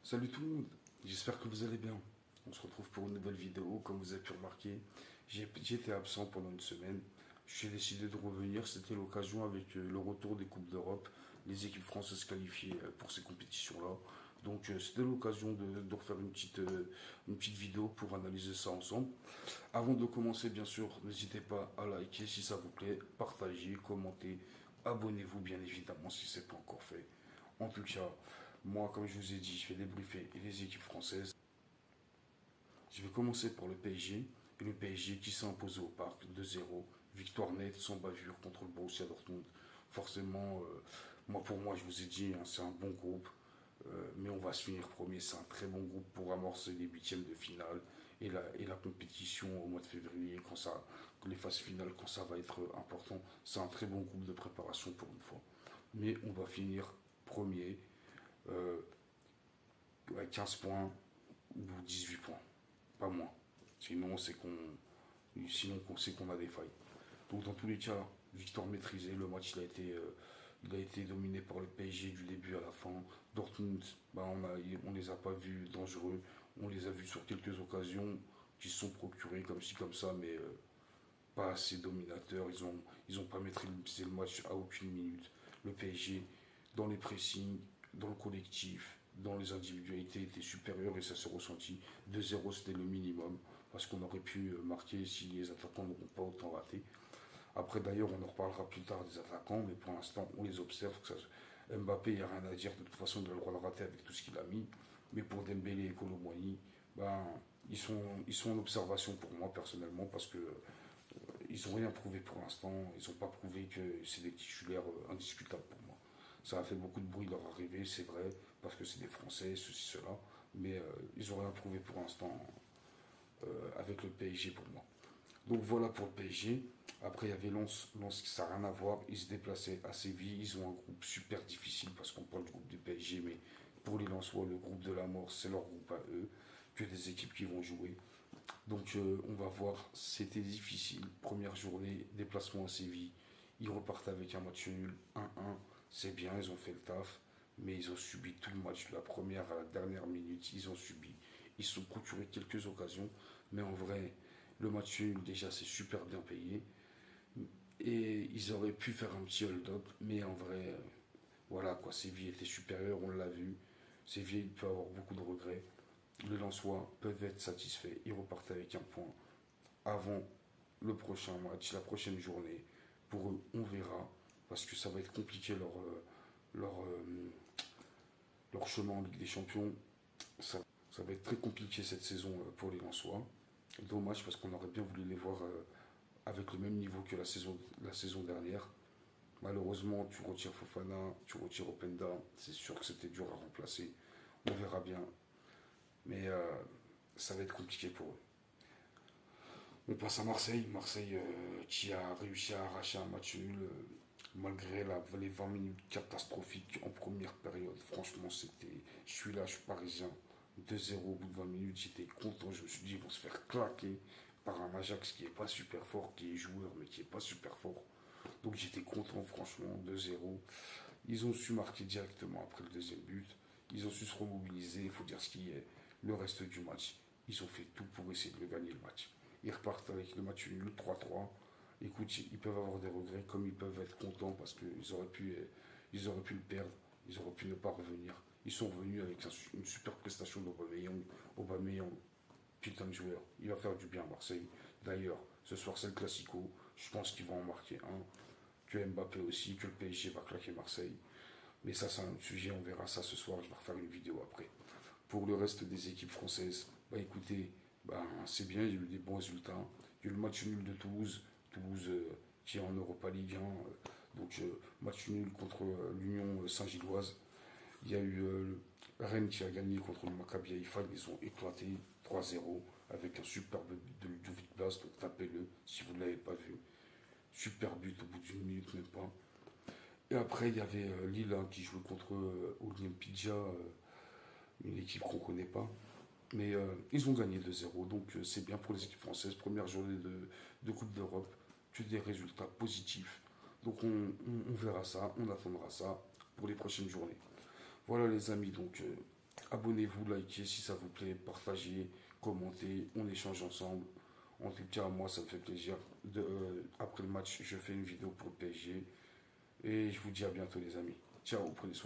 Salut tout le monde, j'espère que vous allez bien. On se retrouve pour une nouvelle vidéo. Comme vous avez pu remarquer, j'étais absent pendant une semaine. J'ai décidé de revenir, c'était l'occasion avec le retour des Coupes d'Europe, les équipes françaises qualifiées pour ces compétitions-là. Donc c'était l'occasion de refaire une petite vidéo pour analyser ça ensemble. Avant de commencer, bien sûr, n'hésitez pas à liker si ça vous plaît, partagez, commentez, abonnez-vous bien évidemment si ce n'est pas encore fait. En tout cas, moi, comme je vous ai dit, je vais débriefer les équipes françaises. Je vais commencer par le PSG. Et le PSG qui s'est imposé au parc 2-0. Victoire nette, sans bavure contre le Borussia Dortmund. Forcément, pour moi, je vous ai dit, hein, c'est un bon groupe. Mais on va se finir premier. C'est un très bon groupe pour amorcer les huitièmes de finale et la compétition au mois de février, les phases finales, quand ça va être important. C'est un très bon groupe de préparation pour une fois. Mais on va finir premier, euh, 15 points ou 18 points, pas moins. Sinon, c'est qu'on a des failles. Donc, dans tous les cas, victoire maîtrisée. Le match il a été dominé par le PSG du début à la fin. Dortmund, on les a pas vus dangereux. On les a vus sur quelques occasions qui se sont procurées comme ci, comme ça, mais pas assez dominateurs. Ils ont pas maîtrisé le match à aucune minute. Le PSG, dans les pressings, dans le collectif, dans les individualités, était supérieur et ça s'est ressenti. 2-0, c'était le minimum parce qu'on aurait pu marquer si les attaquants n'auront pas autant raté. Après, d'ailleurs, on en reparlera plus tard des attaquants, mais pour l'instant, on les observe. Mbappé, il n'y a rien à dire. De toute façon, il a le droit de rater avec tout ce qu'il a mis. Mais pour Dembélé et Kolo Muani, ben, ils sont en observation pour moi, personnellement, parce que ils n'ont rien prouvé pour l'instant. Ils n'ont pas prouvé que c'est des titulaires indiscutables pour moi. Ça a fait beaucoup de bruit leur arrivée, c'est vrai, parce que c'est des Français, ceci, cela. Mais ils n'ont rien prouvé pour l'instant avec le PSG pour moi. Donc voilà pour le PSG. Après, il y avait Lens. Lens, ça n'a rien à voir. Ils se déplaçaient à Séville. Ils ont un groupe super difficile parce qu'on parle du groupe du PSG. Mais pour les Lensois, le groupe de la mort, c'est leur groupe à eux. Que des équipes qui vont jouer. Donc on va voir. C'était difficile. Première journée, déplacement à Séville. Ils repartent avec un match nul 1-1. C'est bien, ils ont fait le taf. Mais ils ont subi tout le match, de la première à la dernière minute. Ils ont subi. Ils se sont procurés quelques occasions. Mais en vrai, le match nul, déjà, c'est super bien payé. Et ils auraient pu faire un petit hold-up, mais en vrai, voilà quoi, Séville était supérieur, on l'a vu. Séville peut avoir beaucoup de regrets. Les Lensois peuvent être satisfaits, ils repartent avec un point avant le prochain match, la prochaine journée. Pour eux, on verra, parce que ça va être compliqué leur, euh, leur chemin en Ligue des Champions. Ça, ça va être très compliqué cette saison pour les Lensois. Dommage parce qu'on aurait bien voulu les voir avec le même niveau que la saison dernière. Malheureusement, tu retires Fofana, tu retires Openda, c'est sûr que c'était dur à remplacer. On verra bien. Mais ça va être compliqué pour eux. On passe à Marseille. Marseille qui a réussi à arracher un match nul malgré les 20 minutes catastrophiques en première période. Franchement, c'était. Je suis là, je suis parisien. 2-0 au bout de 20 minutes, j'étais content. Je me suis dit, ils vont se faire claquer par un Ajax qui n'est pas super fort, qui est joueur, mais qui n'est pas super fort. Donc j'étais content, franchement, 2-0. Ils ont su marquer directement après le deuxième but. Ils ont su se remobiliser, il faut dire ce qui est. Le reste du match, ils ont fait tout pour essayer de gagner le match. Ils repartent avec le match nul, 3-3. Écoute, ils peuvent avoir des regrets, comme ils peuvent être contents parce ils auraient pu le perdre, ils auraient pu ne pas revenir. Ils sont revenus avec une super prestation d'Aubameyang. Aubameyang, putain de joueur. Il va faire du bien à Marseille. D'ailleurs, ce soir c'est le Classico. Je pense qu'ils vont en marquer un. Que Mbappé aussi, que le PSG va claquer Marseille. Mais ça, c'est un autre sujet. On verra ça ce soir. Je vais refaire une vidéo après. Pour le reste des équipes françaises, bah écoutez, c'est bien. Il y a eu des bons résultats. Il y a eu le match nul de Toulouse. Toulouse qui est en Europa League 1. Donc, match nul contre l'Union Saint-Gilloise. Il y a eu Rennes qui a gagné contre le Maccabi Haïfa. Ils ont éclaté 3-0 avec un super but de Ludovic Blas. Donc tapez-le si vous ne l'avez pas vu. Super but au bout d'une minute, même pas. Et après, il y avait Lille qui jouait contre Olympidia, une équipe qu'on ne connaît pas. Mais ils ont gagné 2-0. Donc c'est bien pour les équipes françaises. Première journée de Coupe d'Europe. Que des résultats positifs. Donc on verra ça, on attendra ça pour les prochaines journées. Voilà les amis, donc Abonnez-vous, likez si ça vous plaît, partagez, commentez, on échange ensemble. En tout cas, moi, ça me fait plaisir. Après le match, je fais une vidéo pour le PSG. Et je vous dis à bientôt, les amis. Ciao, prenez soin.